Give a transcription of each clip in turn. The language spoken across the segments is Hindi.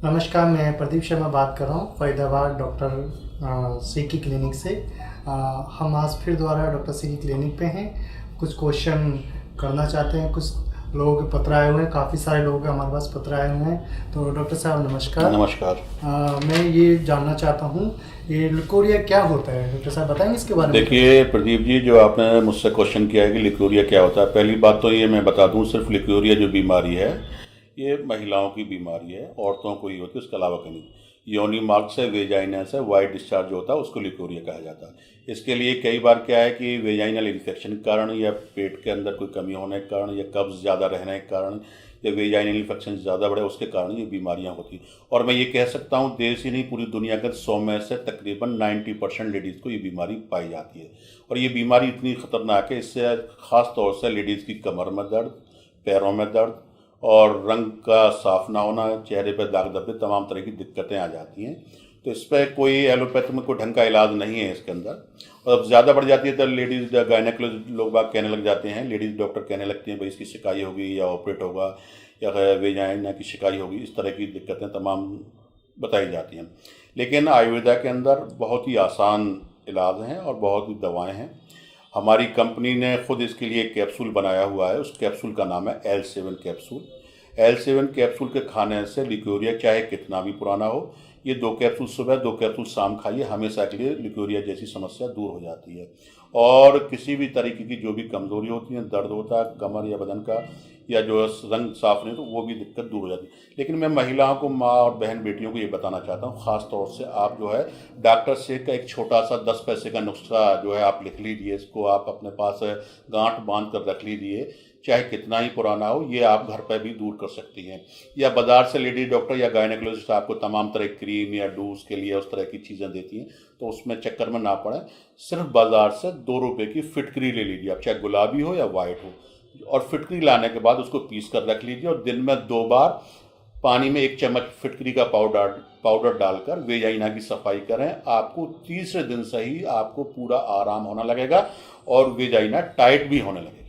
नमस्कार, मैं प्रदीप शर्मा बात कर रहा हूँ फरीदाबाद डॉक्टर सी की क्लिनिक से। हम आज फिर दोबारा डॉक्टर सी की क्लिनिक पे हैं। कुछ क्वेश्चन करना चाहते हैं। कुछ लोगों के पत्र आए हुए हैं, काफ़ी सारे लोगों के हमारे पास पत्र आए हुए हैं। तो डॉक्टर साहब नमस्कार। नमस्कार। मैं ये जानना चाहता हूँ, ये लिकोरिया क्या होता है? डॉक्टर साहब बताएंगे इसके बारे में? देखिए प्रदीप जी, जो आपने मुझसे क्वेश्चन किया है कि लिकोरिया क्या होता है, पहली बात तो ये मैं बता दूं, सिर्फ लिकोरिया जो बीमारी है ये महिलाओं की बीमारी है, औरतों को ही होती है, उसके अलावा कहीं नहीं। योनि मार्ग से, वेजाइना से वाइट डिस्चार्ज जो होता है उसको लिकोरिया कहा जाता है। इसके लिए कई बार क्या है कि वेजाइनल इन्फेक्शन के कारण या पेट के अंदर कोई कमी होने के कारण या कब्ज ज़्यादा रहने के कारण या वेजाइनल इन्फेक्शन ज़्यादा बढ़े उसके कारण ये बीमारियां होती हैं। और मैं ये कह सकता हूँ देश ही नहीं पूरी दुनिया के 100 में से तकरीबन 90% लेडीज़ को ये बीमारी पाई जाती है। और ये बीमारी इतनी ख़तरनाक है, इससे ख़ास तौर से लेडीज़ की कमर में दर्द, पैरों में दर्द और रंग का साफ ना होना, चेहरे पर दाग धब्बे, तमाम तरह की दिक्कतें आ जाती हैं। तो इस पर कोई एलोपैथी में कोई ढंग का इलाज नहीं है इसके अंदर। और अब ज़्यादा बढ़ जाती है तो लेडीज़ गायनेकोलॉजिस्ट लोग बाग कहने लग जाते हैं, लेडीज़ डॉक्टर कहने लगती हैं भाई इसकी शिकाई होगी या ऑपरेट होगा या वेजाइना की शिकाई होगी, इस तरह की दिक्कतें तमाम बताई जाती हैं। लेकिन आयुर्वेदा के अंदर बहुत ही आसान इलाज हैं और बहुत ही दवाएँ हैं। हमारी कंपनी ने खुद इसके लिए एक कैप्सूल बनाया हुआ है, उस कैप्सूल का नाम है L7 कैप्सूल। L7 कैप्सूल के खाने से लिकोरिया चाहे कितना भी पुराना हो, ये 2 कैप्सूल सुबह 2 कैप्सूल शाम खाइए, हमेशा के लिए लिकोरिया जैसी समस्या दूर हो जाती है। और किसी भी तरीके की जो भी कमजोरी होती है, दर्द होता है कमर या बदन का, या जो रंग साफ नहीं तो वो भी दिक्कत दूर हो जाती है। लेकिन मैं महिलाओं को, माँ और बहन बेटियों को ये बताना चाहता हूँ, ख़ास तौर से आप जो है डॉक्टर से का एक छोटा सा 10 पैसे का नुस्खा जो है आप लिख लीजिए, इसको आप अपने पास गांठ बांध कर रख लीजिए, चाहे कितना ही पुराना हो, ये आप घर पर भी दूर कर सकती हैं। या बाजार से लेडी डॉक्टर या गायनेकोलॉजिस्ट आपको तमाम तरह की क्रीम या डूस के लिए उस तरह की चीज़ें देती हैं, तो उसमें चक्कर में ना पड़े। सिर्फ बाजार से 2 रुपये की फिटकरी ले लीजिए आप, चाहे गुलाबी हो या वाइट हो, और फिटकरी लाने के बाद उसको पीस कर रख लीजिए और दिन में 2 बार पानी में 1 चम्मच फिटकरी का पाउडर डालकर वेजाइना की सफाई करें। आपको तीसरे दिन से ही आपको पूरा आराम होने लगेगा और वेजाइना टाइट भी होने लगेगी।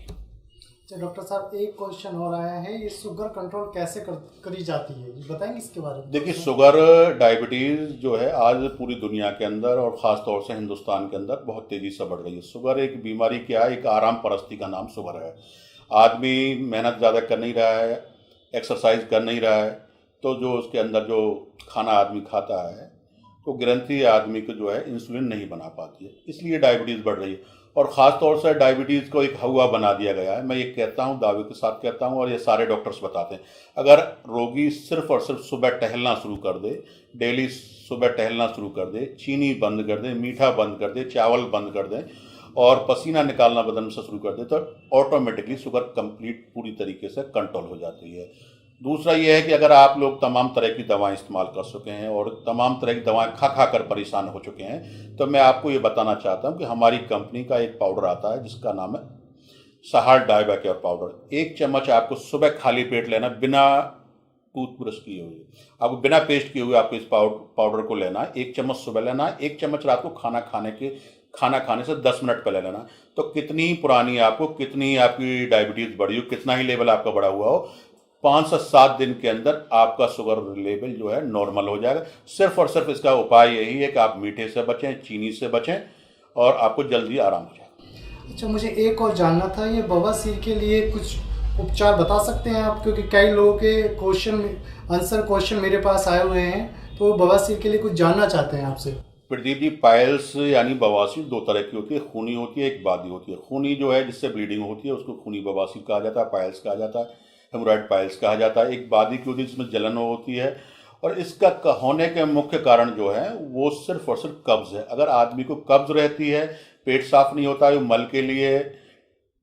अच्छा डॉक्टर साहब, एक क्वेश्चन और आया है, ये शुगर कंट्रोल कैसे करी जाती है, ये बताएंगे इसके बारे में? देखिए, शुगर डायबिटीज़ जो है आज पूरी दुनिया के अंदर और ख़ास तौर से हिंदुस्तान के अंदर बहुत तेज़ी से बढ़ रही है। शुगर एक बीमारी क्या है, एक आराम परस्ती का नाम शुगर है। आदमी मेहनत ज़्यादा कर नहीं रहा है, एक्सरसाइज कर नहीं रहा है, तो जो उसके अंदर जो खाना आदमी खाता है तो ग्रंथि आदमी को जो है इंसुलिन नहीं बना पाती है, इसलिए डायबिटीज़ बढ़ रही है। और ख़ास तौर से डायबिटीज़ को एक हवा बना दिया गया है। मैं ये कहता हूँ, दावे के साथ कहता हूँ, और ये सारे डॉक्टर्स बताते हैं, अगर रोगी सिर्फ और सिर्फ सुबह टहलना शुरू कर दे, डेली सुबह टहलना शुरू कर दे, चीनी बंद कर दे, मीठा बंद कर दे, चावल बंद कर दे और पसीना निकालना बदन से शुरू कर दे, तो ऑटोमेटिकली शुगर कंप्लीट पूरी तरीके से कंट्रोल हो जाती है। दूसरा ये है कि अगर आप लोग तमाम तरह की दवाएं इस्तेमाल कर चुके हैं और तमाम तरह की दवाएं खा खा कर परेशान हो चुके हैं, तो मैं आपको ये बताना चाहता हूं कि हमारी कंपनी का एक पाउडर आता है जिसका नाम है सहार डायबेक्योर पाउडर। 1 चम्मच आपको सुबह खाली पेट लेना, बिना टूथब्रश किए हुए, आपको बिना पेस्ट किए हुए आपको इस पाउडर को लेना है। 1 चम्मच सुबह लेना है, 1 चम्मच रात को खाना खाने से 10 मिनट पहले लेना। तो कितनी पुरानी आपको, कितनी आपकी डायबिटीज़ बढ़ी हो, कितना ही लेवल आपका बढ़ा हुआ हो, 5 से 7 दिन के अंदर आपका शुगर लेवल जो है नॉर्मल हो जाएगा। सिर्फ और सिर्फ इसका उपाय यही है कि आप मीठे से बचें, चीनी से बचें और आपको जल्दी आराम हो जाएगा। अच्छा, मुझे एक और जानना था, ये बवासीर के लिए कुछ उपचार बता सकते हैं आप? क्योंकि कई लोगों के क्वेश्चन मेरे पास आए हुए हैं, तो बवासीर के लिए कुछ जानना चाहते हैं आपसे। प्रदीप जी, पाइल्स यानी बवासीर 2 तरह की होती है, खूनी होती है, एक बादी होती है। खूनी जो है जिससे ब्लीडिंग होती है उसको खूनी बवासीर कहा जाता है, पाइल्स कहा जाता है, हेमोरॉइड पाइल्स कहा जाता है। एक बादी की होती है जिसमें जलन होती है, और इसका होने के मुख्य कारण जो है वो सिर्फ और सिर्फ कब्ज़ है। अगर आदमी को कब्ज़ रहती है, पेट साफ नहीं होता है, वो मल के लिए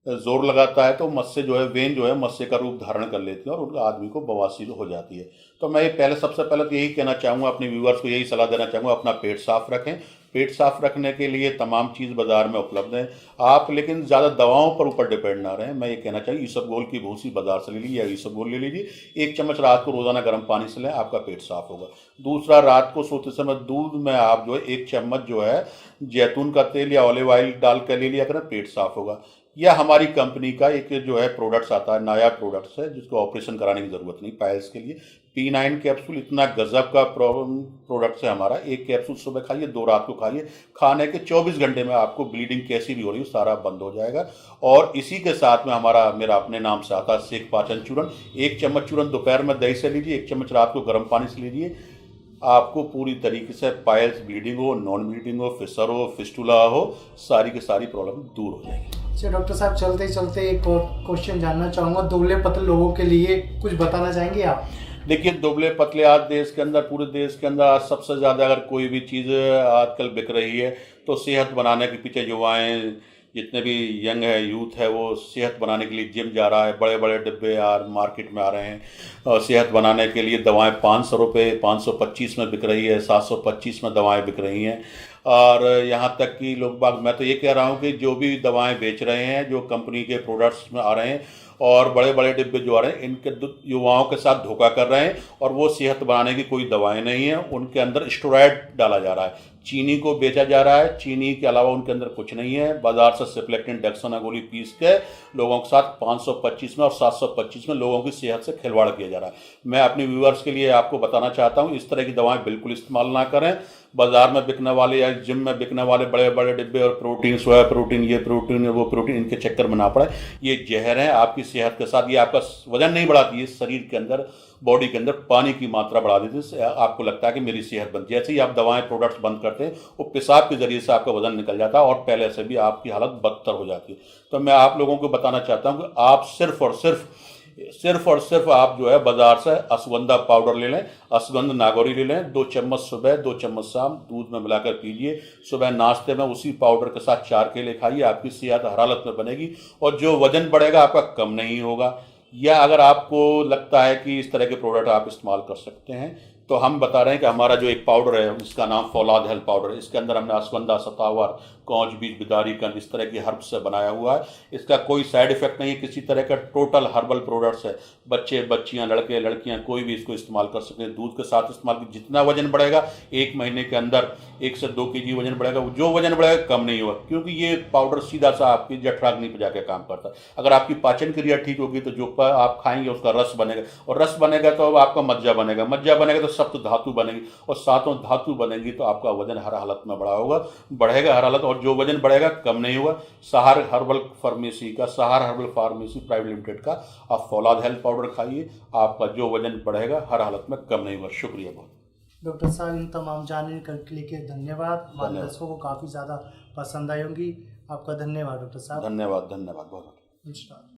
जोर लगाता है, तो मस्से जो है, वेन जो है मस्से का रूप धारण कर लेती है और उन आदमी को बवासीर हो जाती है। तो मैं सबसे पहले तो यही कहना चाहूँगा, अपने व्यूअर्स को यही सलाह देना चाहूँगा, अपना पेट साफ रखें। पेट साफ रखने के लिए तमाम चीज़ बाजार में उपलब्ध है, आप लेकिन ज़्यादा दवाओं पर ऊपर डिपेंड ना रहें। मैं ये कहना चाहिए, ईसबगोल की भूसी बाजार से ले लीजिए या ईसबगोल ले लीजिए, 1 चम्मच रात को रोज़ाना गर्म पानी से लें, आपका पेट साफ होगा। दूसरा, रात को सोते समय दूध में आप जो है 1 चम्मच जो है जैतून का तेल या ऑलिव ऑयल डाल कर ले लिया करें, पेट साफ होगा। यह हमारी कंपनी का एक जो है प्रोडक्ट्स आता है, नया प्रोडक्ट्स है जिसको ऑपरेशन कराने की ज़रूरत नहीं, पाइल्स के लिए P9 कैप्सूल इतना गजब का प्रोडक्ट है हमारा। एक कैप्सूल सुबह खाइए, 2 रात को खाइए। खाने के 24 घंटे में आपको ब्लीडिंग कैसी भी हो रही है सारा बंद हो जाएगा। और इसी के साथ में मेरा अपने नाम से आता है सेक पाचन चूर्ण। 1 चम्मच चूर्ण दोपहर में दही से लीजिए, 1 चम्मच रात को गर्म पानी से लीजिए। आपको पूरी तरीके से पाइल्स ब्लीडिंग हो, नॉन ब्लीडिंग हो, फिशर हो, फिस्टुला हो, सारी की सारी प्रॉब्लम दूर हो जाएगी। अच्छा डॉक्टर साहब, चलते चलते एक और क्वेश्चन जानना चाहूँगा। दुबले पतले लोगों के लिए कुछ बताना चाहेंगे आप? देखिए, दुबले पतले आज देश के अंदर, पूरे देश के अंदर आज सबसे ज़्यादा अगर कोई भी चीज़ आजकल बिक रही है तो सेहत बनाने के पीछे युवाएं, जितने भी यंग है, यूथ है, वो सेहत बनाने के लिए जिम जा रहा है। बड़े बड़े डिब्बे यार मार्केट में आ रहे हैं और सेहत बनाने के लिए दवाएं 500 रुपये 525 में बिक रही है, 725 में दवाएं बिक रही हैं। और यहाँ तक कि लोग बाग, मैं तो ये कह रहा हूँ कि जो भी दवाएं बेच रहे हैं, जो कंपनी के प्रोडक्ट्स में आ रहे हैं और बड़े बड़े डिब्बे जो आ रहे हैं, इनके युवाओं के साथ धोखा कर रहे हैं। और वो सेहत बनाने की कोई दवाएं नहीं है, उनके अंदर स्टेरॉयड डाला जा रहा है, चीनी को बेचा जा रहा है। चीनी के अलावा उनके अंदर कुछ नहीं है। बाजार से सिप्लेक्टिन डेक्साना गोली पीस के लोगों के साथ 525 में और 725 में लोगों की सेहत से खिलवाड़ किया जा रहा है। मैं अपने व्यूअर्स के लिए आपको बताना चाहता हूँ, इस तरह की दवाएं बिल्कुल इस्तेमाल ना करें। बाजार में बिकने वाले या जिम में बिकने वाले बड़े बड़े डिब्बे और प्रोटीन, सोया प्रोटीन, ये प्रोटीन, वो प्रोटीन, इनके चक्कर में ना पड़े। ये जहर है आपकी सेहत के साथ। ये आपका वजन नहीं बढ़ाती है, शरीर के अंदर, बॉडी के अंदर पानी की मात्रा बढ़ा देती है। आपको लगता है कि मेरी सेहत बन, जैसे ही आप दवाएं प्रोडक्ट्स बंद करते हैं, वो पेशाब के जरिए से आपका वजन निकल जाता है और पहले से भी आपकी हालत बदतर हो जाती है। तो मैं आप लोगों को बताना चाहता हूं कि आप सिर्फ और सिर्फ आप जो है बाजार से अश्वगंधा पाउडर ले लें, अश्वगंध नागौरी ले लें। 2 चम्मच सुबह, 2 चम्मच शाम दूध में मिलाकर पीजिए। सुबह नाश्ते में उसी पाउडर के साथ 4 केले खाइए। आपकी सेहत हर हालत में बनेगी और जो वजन बढ़ेगा आपका कम नहीं होगा। या अगर आपको लगता है कि इस तरह के प्रोडक्ट आप इस्तेमाल कर सकते हैं, तो हम बता रहे हैं कि हमारा जो एक पाउडर है इसका नाम फौलाद हेल्थ पाउडर है। इसके अंदर हमने अश्वगंधा, सतावर, कौच बीज, बिदारी कंद, इस तरह की हर्ब से बनाया हुआ है। इसका कोई साइड इफेक्ट नहीं है किसी तरह का, टोटल हर्बल प्रोडक्ट्स है। बच्चे, बच्चियां, लड़के, लड़कियां, कोई भी इसको इस्तेमाल कर सकते हैं। दूध के साथ इस्तेमाल, जितना वजन बढ़ेगा 1 महीने के अंदर 1 से 2 kg वजन बढ़ेगा। जो वजन बढ़ेगा कम नहीं होगा, क्योंकि ये पाउडर सीधा सा आपकी जठराग्नि पर जाकर काम करता है। अगर आपकी पाचन क्रिया ठीक होगी तो जो आप खाएंगे उसका रस बनेगा, और रस बनेगा तो आपका मज्जा बनेगा, मज्जा बनेगा तो सप्त धातु बनेगी, और सातों धातु बनेगी तो आपका वजन हर हालत में बढ़ेगा हर हालत। और जो वजन बढ़ेगा कम नहीं होगा। सहार हर्बल फार्मेसी प्राइवेट लिमिटेड का आप फौलाद हेल्थ पाउडर खाइए, आपका जो वजन बढ़ेगा हर हालत में कम नहीं होगा। शुक्रिया बहुत। डॉक्टर साहब, इन तमाम जानकारी के लिए धन्यवाद। हमारे दर्शकों को काफ़ी ज़्यादा पसंद आई होंगी। आपका धन्यवाद डॉक्टर साहब। धन्यवाद बहुत। नमस्कार।